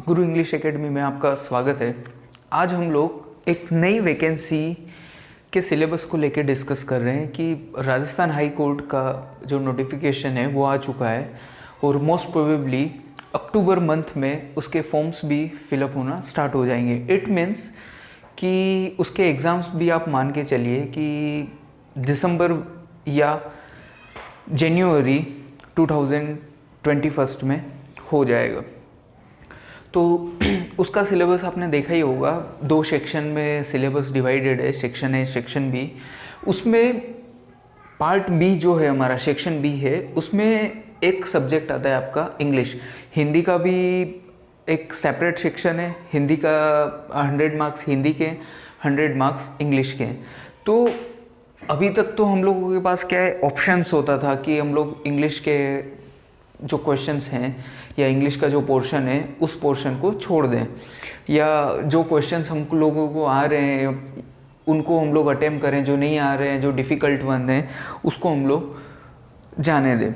गुरु English academy में आपका स्वागत है। आज हम लोग एक नई वैकेंसी के सिलेबस को लेकर डिस्कस कर रहे हैं कि राजस्थान हाई कोर्ट का जो नोटिफिकेशन है वो आ चुका है और मोस्ट प्रोबेबली अक्टूबर मंथ में उसके फॉर्म्स भी फिलअप होना स्टार्ट हो जाएंगे। इट मीन्स कि उसके एग्ज़ाम्स भी आप मान के चलिए कि दिसंबर या जनवरी 2021 में हो जाएगा। तो उसका सिलेबस आपने देखा ही होगा, 2 सेक्शन में सिलेबस डिवाइडेड है, सेक्शन ए सेक्शन बी। उसमें पार्ट बी जो है हमारा सेक्शन बी है, उसमें एक सब्जेक्ट आता है आपका इंग्लिश। हिंदी का भी एक सेपरेट सेक्शन है, हिंदी का 100 मार्क्स हिंदी के, 100 मार्क्स इंग्लिश के। तो अभी तक तो हम लोगों के पास क्या है, ऑप्शंस होता था कि हम लोग इंग्लिश के जो क्वेश्चंस हैं या इंग्लिश का जो पोर्शन है उस पोर्शन को छोड़ दें, या जो क्वेश्चंस हम लोगों को आ रहे हैं उनको हम लोग अटेम्प्ट करें, जो नहीं आ रहे हैं, जो डिफ़िकल्ट वन हैं उसको हम लोग जाने दें।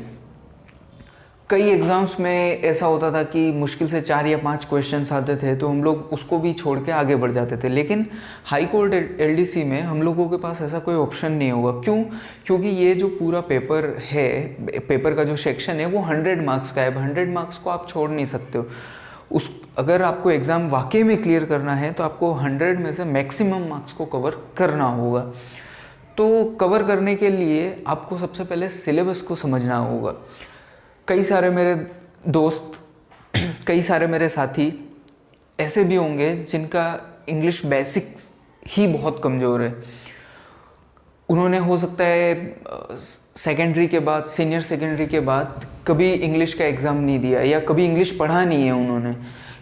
कई एग्ज़ाम्स में ऐसा होता था कि मुश्किल से 4 या 5 क्वेश्चंस आते थे तो हम लोग उसको भी छोड़ के आगे बढ़ जाते थे। लेकिन हाई कोर्ट एलडीसी में हम लोगों के पास ऐसा कोई ऑप्शन नहीं होगा। क्यों? क्योंकि ये जो पूरा पेपर है, पेपर का जो सेक्शन है वो 100 मार्क्स का है। 100 मार्क्स को आप छोड़ नहीं सकते हो। अगर आपको एग्ज़ाम वाकई में क्लियर करना है तो आपको 100 में से मैक्सिमम मार्क्स को कवर करना होगा। तो कवर करने के लिए आपको सबसे पहले सिलेबस को समझना होगा। कई सारे मेरे दोस्त, कई सारे मेरे साथी ऐसे भी होंगे जिनका इंग्लिश बेसिक ही बहुत कमज़ोर है। उन्होंने हो सकता है सेकेंडरी के बाद, सीनियर सेकेंडरी के बाद कभी इंग्लिश का एग्ज़ाम नहीं दिया या कभी इंग्लिश पढ़ा नहीं है, उन्होंने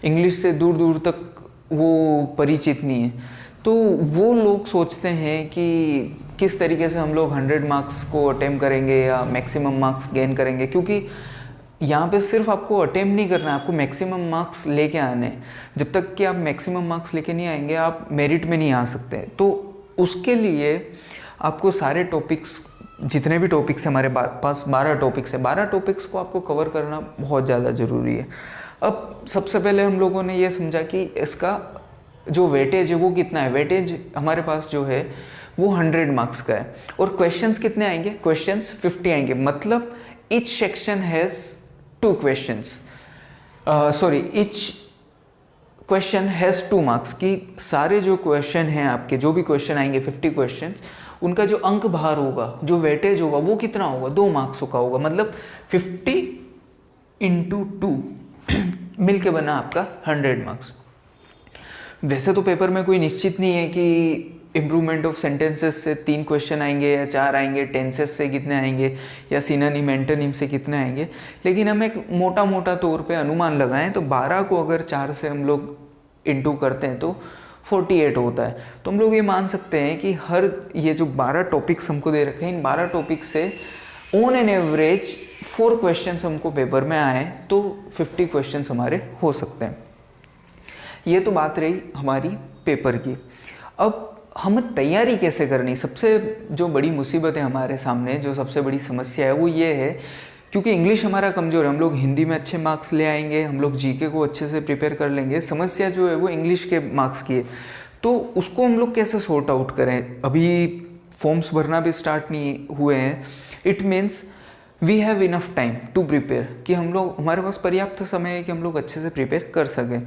इंग्लिश से दूर दूर तक वो परिचित नहीं है। तो वो लोग सोचते हैं कि किस तरीके से हम लोग 100 मार्क्स को अटेम्प्ट करेंगे या मैक्सिमम मार्क्स गेन करेंगे, क्योंकि यहाँ पे सिर्फ आपको अटेम्प्ट नहीं करना है, आपको मैक्सिमम मार्क्स लेके आने हैं। जब तक कि आप मैक्सिमम मार्क्स लेके नहीं आएंगे आप मेरिट में नहीं आ सकते। तो उसके लिए आपको सारे टॉपिक्स, जितने भी टॉपिक्स हमारे पास 12 टॉपिक्स है, 12 टॉपिक्स को आपको कवर करना बहुत ज़्यादा ज़रूरी है। अब सबसे पहले हम लोगों ने ये समझा कि इसका जो वेटेज है वो कितना है। वेटेज हमारे पास जो है वो 100 मार्क्स का है और क्वेश्चंस कितने आएंगे? क्वेश्चंस 50 आएंगे। मतलब each section has 2 questions, each question has 2 marks. की सारे जो क्वेश्चन हैं आपके, जो भी क्वेश्चन आएंगे 50 क्वेश्चंस, उनका जो अंक भार होगा, जो वेटेज होगा वो कितना होगा? 2 मार्क्स का होगा। मतलब 50 × 2 मिल के बना आपका 100 मार्क्स। वैसे तो पेपर में कोई निश्चित नहीं है कि इम्प्रूवमेंट ऑफ सेंटेंसेस से 3 क्वेश्चन आएंगे या 4 आएंगे, टेंसेस से कितने आएंगे या सिनोनिम एंटोनिम से कितने आएंगे। लेकिन हम एक मोटा मोटा तौर पे अनुमान लगाएं तो 12 को अगर 4 से हम लोग इंटू करते हैं तो 48 होता है। तो हम लोग ये मान सकते हैं कि ये जो 12 टॉपिक्स हमको दे रखे हैं, इन 12 टॉपिक्स से ऑन एन एवरेज 4 क्वेश्चन हमको पेपर में आए तो 50 क्वेश्चन हमारे हो सकते हैं। ये तो बात रही हमारी पेपर की। अब हमें तैयारी कैसे करनी? सबसे जो बड़ी मुसीबत है हमारे सामने, जो सबसे बड़ी समस्या है वो ये है, क्योंकि इंग्लिश हमारा कमज़ोर है। हम लोग हिंदी में अच्छे मार्क्स ले आएंगे, हम लोग जीके को अच्छे से प्रिपेयर कर लेंगे, समस्या जो है वो इंग्लिश के मार्क्स की है। तो उसको हम लोग कैसे सॉर्ट आउट करें? अभी फॉर्म्स भरना भी स्टार्ट नहीं हुए हैं। It means we have enough time to prepare, कि हमारे पास पर्याप्त समय है कि हम लोग अच्छे से प्रिपेयर कर सकें।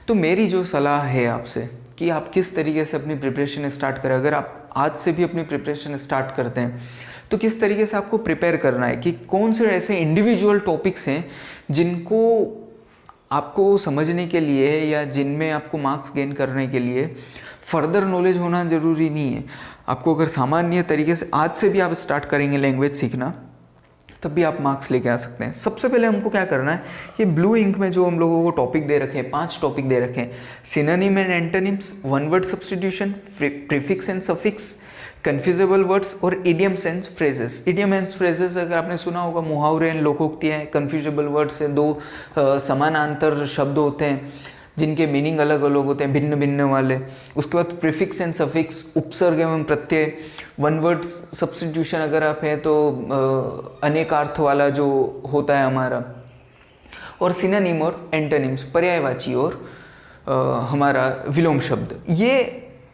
तो मेरी जो सलाह है आपसे कि आप किस तरीके से अपनी प्रिपरेशन स्टार्ट करें। अगर आप आज से भी अपनी प्रिपरेशन स्टार्ट करते हैं तो किस तरीके से आपको प्रिपेयर करना है, कि कौन से ऐसे इंडिविजुअल टॉपिक्स हैं जिनको आपको समझने के लिए या जिनमें आपको मार्क्स गेन करने के लिए फर्दर नॉलेज होना ज़रूरी नहीं है। आपको अगर सामान्य तरीके से आज से भी आप स्टार्ट करेंगे लैंग्वेज सीखना, तब भी आप मार्क्स लेके आ सकते हैं। सबसे पहले हमको क्या करना है, ये ब्लू इंक में जो हम लोगों को टॉपिक दे रखे हैं, 5 टॉपिक दे रखे हैं, synonym and antonyms, one word substitution, prefix and suffix, confusable words और idioms and phrases. Idiom and phrases अगर आपने सुना होगा, मुहावरे एंड लोकोक्तियाँ हैं। कन्फ्यूजेबल वर्ड्स से 2 समानांतर शब्द होते हैं जिनके मीनिंग अलग अलग होते हैं, भिन्न भिन्न वाले। उसके बाद प्रीफिक्स एंड सफिक्स, उपसर्ग एवं प्रत्यय। वन वर्ड सब्स्टिट्यूशन अगर आप है तो अनेकार्थ वाला जो होता है हमारा। और सिनोनिम और एंटोनिम्स, पर्यायवाची और हमारा विलोम शब्द, ये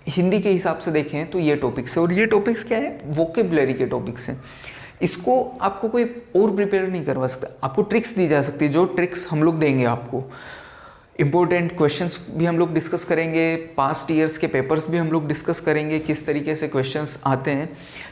हिंदी के हिसाब से देखें तो ये टॉपिक्स है। और ये टॉपिक्स क्या है, वोकेबलरी के टॉपिक्स हैं। इसको आपको कोई और प्रिपेयर नहीं करवा सकता, आपको ट्रिक्स दी जा सकती है, जो ट्रिक्स हम लोग देंगे आपको। इम्पोर्टेंट क्वेश्चंस भी हम लोग डिस्कस करेंगे, पास्ट ईयर्स के पेपर्स भी हम लोग डिस्कस करेंगे, किस तरीके से क्वेश्चंस आते हैं।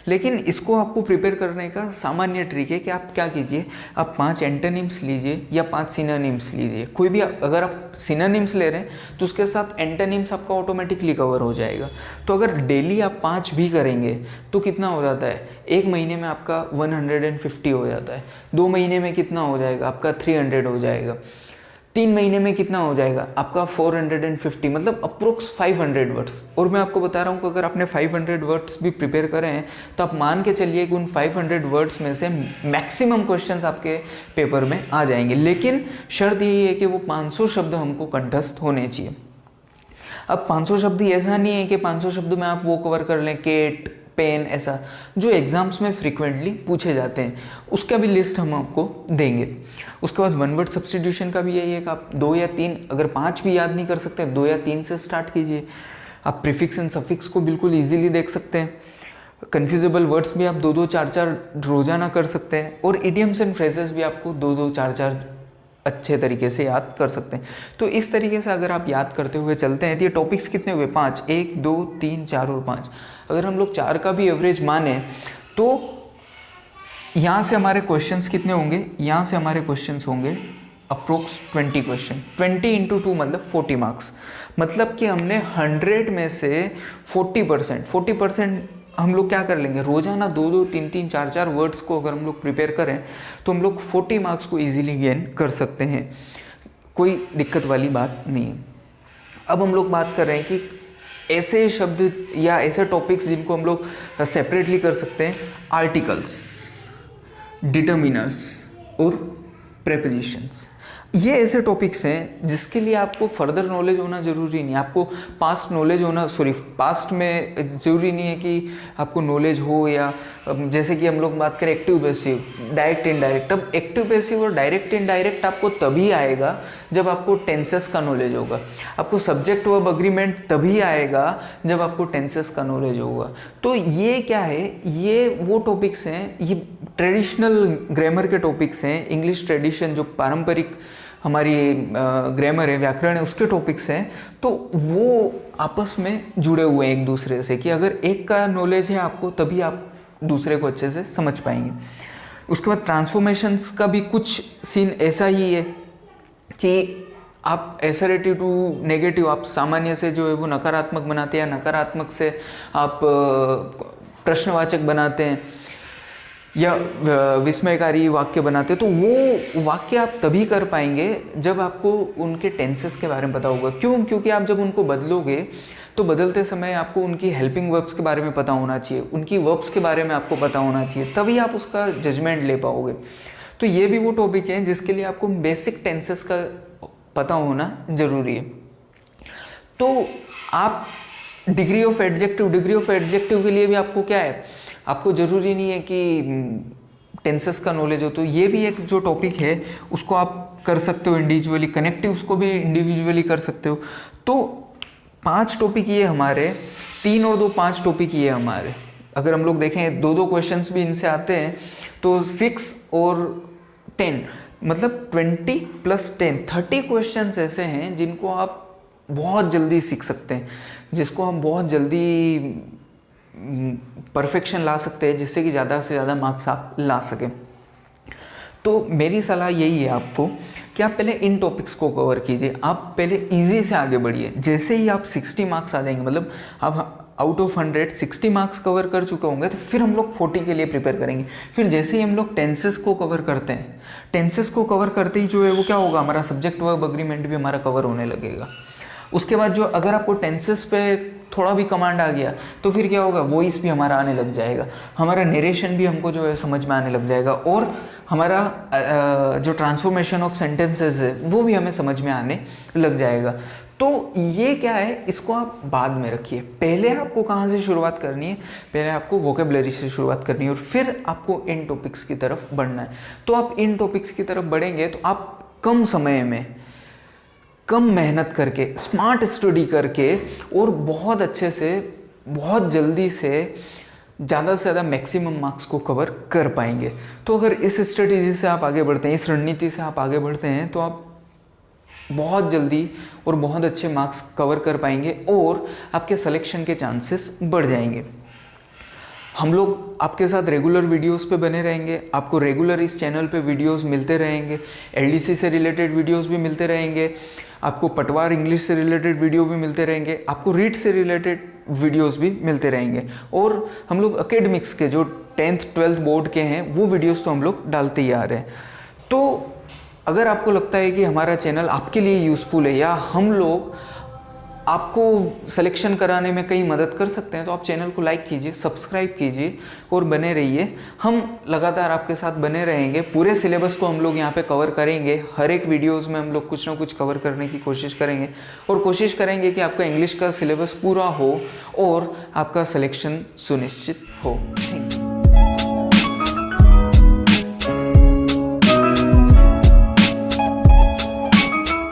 लेकिन इसको आपको प्रिपेयर करने का सामान्य ट्रिक है कि आप क्या कीजिए, आप 5 एंटोनिम्स लीजिए या 5 सिनोनिम्स लीजिए। कोई भी अगर आप सिनोनिम्स ले रहे हैं तो उसके साथ एंटोनिम्स आपका ऑटोमेटिकली कवर हो जाएगा। तो अगर डेली आप 5 भी करेंगे तो कितना हो जाता है, 1 महीने में आपका 150 हो जाता है। 2 महीने में कितना हो जाएगा, आपका 300 हो जाएगा। 3 महीने में कितना हो जाएगा आपका 450, मतलब अप्रोक्स 500 वर्ड्स। और मैं आपको बता रहा हूँ कि अगर आपने 500 वर्ड्स भी प्रिपेयर करे हैं तो आप मान के चलिए कि उन 500 वर्ड्स में से मैक्सिमम क्वेश्चंस आपके पेपर में आ जाएंगे। लेकिन शर्त यही है कि वो 500 शब्द हमको कंठस्थ होने चाहिए। अब 500 शब्द ऐसा नहीं है कि 500 शब्द में आप वो कवर कर लें, केट, पेन, ऐसा जो एग्जाम्स में फ्रीक्वेंटली पूछे जाते हैं, उसका भी लिस्ट हम आपको देंगे। उसके बाद 1 वर्ड सब्स्टिट्यूशन का भी यही है कि आप 2 या 3, अगर 5 भी याद नहीं कर सकते 2 या 3 से स्टार्ट कीजिए। आप प्रीफिक्स एंड सफिक्स को बिल्कुल इजीली देख सकते हैं। कन्फ्यूजेबल वर्ड्स भी आप 2-2, 4-4 रोजाना कर सकते हैं। और इडियम्स एंड फ्रेजेस भी आपको 2-2, 4-4 अच्छे तरीके से याद कर सकते हैं। तो इस तरीके से अगर आप याद करते हुए चलते हैं तो ये टॉपिक्स कितने हुए, 5, 1, 2, 3, 4 और 5। अगर हम लोग 4 का भी एवरेज माने तो यहाँ से हमारे क्वेश्चंस कितने होंगे, यहाँ से हमारे क्वेश्चंस होंगे अप्रोक्स 20 क्वेश्चन। 20 × 2 मतलब 40 मार्क्स। मतलब कि हमने 100 में से 40% हम लोग क्या कर लेंगे, रोजाना 2-2, 3-3, 4-4 वर्ड्स को अगर हम लोग प्रिपेयर करें तो हम लोग 40 मार्क्स को इजीली गेन कर सकते हैं। कोई दिक्कत वाली बात नहीं है। अब हम लोग बात कर रहे हैं कि ऐसे शब्द या ऐसे टॉपिक्स जिनको हम लोग सेपरेटली कर सकते हैं, आर्टिकल्स, डिटर्मिनर्स और प्रेपोजिशंस। ये ऐसे टॉपिक्स हैं जिसके लिए आपको फर्दर नॉलेज होना ज़रूरी नहीं है, आपको पास्ट नॉलेज होना, पास्ट में ज़रूरी नहीं है कि आपको नॉलेज हो। या जैसे कि हम लोग बात करें एक्टिव पैसिव, डायरेक्ट इनडायरेक्ट। अब एक्टिव पैसिव और डायरेक्ट इनडायरेक्ट आपको तभी आएगा जब आपको टेंसेस का नॉलेज होगा। आपको सब्जेक्ट वर्ब अग्रीमेंट तभी आएगा जब आपको टेंसेस का नॉलेज होगा। तो ये क्या है, ये वो टॉपिक्स हैं, ये ट्रेडिशनल ग्रामर के टॉपिक्स हैं। इंग्लिश ट्रेडिशन जो पारंपरिक हमारी ग्रामर है, व्याकरण है, उसके टॉपिक्स हैं। तो वो आपस में जुड़े हुए हैं एक दूसरे से, कि अगर एक का नॉलेज है आपको तभी आप दूसरे को अच्छे से समझ पाएंगे। उसके बाद ट्रांसफॉर्मेशंस का भी कुछ सीन ऐसा ही है कि आप एसरेटिव टू नेगेटिव, आप सामान्य से जो है वो नकारात्मक बनाते हैं, नकारात्मक से आप प्रश्नवाचक बनाते हैं या विस्मयकारी वाक्य बनाते हैं। तो वो वाक्य आप तभी कर पाएंगे जब आपको उनके टेंसेस के बारे में पता होगा। क्यों? क्योंकि आप जब उनको बदलोगे तो बदलते समय आपको उनकी हेल्पिंग वर्ब्स के बारे में पता होना चाहिए, उनकी वर्ब्स के बारे में आपको पता होना चाहिए, तभी आप उसका जजमेंट ले पाओगे। तो ये भी वो टॉपिक हैं जिसके लिए आपको बेसिक टेंसेस का पता होना ज़रूरी है। तो आप डिग्री ऑफ एडजेक्टिव के लिए भी आपको क्या है, आपको ज़रूरी नहीं है कि टेंसेस का नॉलेज हो। तो ये भी एक जो टॉपिक है उसको आप कर सकते हो इंडिविजुअली, कनेक्टिव्स को भी इंडिविजुअली कर सकते हो। तो 5 टॉपिक ये हमारे, 3 और 2 5 टॉपिक ये हमारे। अगर हम लोग देखें 2-2 क्वेश्चंस भी इनसे आते हैं तो 6 और 10 मतलब 20 + 10 30 क्वेश्चंस ऐसे हैं जिनको आप बहुत जल्दी सीख सकते हैं, जिसको हम बहुत जल्दी परफेक्शन ला सकते हैं, जिससे कि ज़्यादा से ज़्यादा मार्क्स आप ला सकें। तो मेरी सलाह यही है आपको कि आप पहले इन टॉपिक्स को कवर कीजिए, आप पहले इजी से आगे बढ़िए। जैसे ही आप 60 मार्क्स आ जाएंगे, मतलब आप आउट ऑफ 100 60 मार्क्स कवर कर चुके होंगे, तो फिर हम लोग 40 के लिए प्रिपेयर करेंगे। फिर जैसे ही हम लोग टेंसेस को कवर करते हैं, टेंसेस को कवर करते ही जो है वो क्या होगा, हमारा सब्जेक्ट वर्ब अग्रीमेंट भी हमारा कवर होने लगेगा। उसके बाद जो अगर आपको टेंसेस पे थोड़ा भी कमांड आ गया तो फिर क्या होगा, वॉइस भी हमारा आने लग जाएगा, हमारा नरेशन भी हमको जो है समझ में आने लग जाएगा, और हमारा जो ट्रांसफॉर्मेशन ऑफ सेंटेंसेस है वो भी हमें समझ में आने लग जाएगा। तो ये क्या है, इसको आप बाद में रखिए। पहले आपको कहाँ से शुरुआत करनी है, पहले आपको वोकेबलरी से शुरुआत करनी है और फिर आपको इन टॉपिक्स की तरफ बढ़ना है। तो आप इन टॉपिक्स की तरफ बढ़ेंगे तो आप कम समय में, कम मेहनत करके, स्मार्ट स्टडी करके और बहुत अच्छे से, बहुत जल्दी से ज़्यादा से ज़्यादा मैक्सिमम मार्क्स को कवर कर पाएंगे। तो अगर इस स्ट्रेटेजी से आप आगे बढ़ते हैं, इस रणनीति से आप आगे बढ़ते हैं, तो आप बहुत जल्दी और बहुत अच्छे मार्क्स कवर कर पाएंगे और आपके सिलेक्शन के चांसेस बढ़ जाएंगे। हम लोग आपके साथ रेगुलर वीडियोस पे बने रहेंगे, आपको रेगुलर इस चैनल पे वीडियोस मिलते रहेंगे, एलडीसी से रिलेटेड वीडियोस भी मिलते रहेंगे, आपको पटवार इंग्लिश से रिलेटेड वीडियो भी मिलते रहेंगे, आपको रीट से रिलेटेड वीडियोस भी मिलते रहेंगे। और हम लोग एकेडमिक्स के जो 10th 12th बोर्ड के हैं वो वीडियोस तो हम लोग डालते ही आ रहे हैं। तो अगर आपको लगता है कि हमारा चैनल आपके लिए यूज़फुल है या हम लोग आपको सिलेक्शन कराने में कहीं मदद कर सकते हैं, तो आप चैनल को लाइक कीजिए, सब्सक्राइब कीजिए और बने रहिए। हम लगातार आपके साथ बने रहेंगे, पूरे सिलेबस को हम लोग यहाँ पे कवर करेंगे। हर एक वीडियोस में हम लोग कुछ ना कुछ कवर करने की कोशिश करेंगे और कोशिश करेंगे कि आपका इंग्लिश का सिलेबस पूरा हो और आपका सिलेक्शन सुनिश्चित हो। Thank you.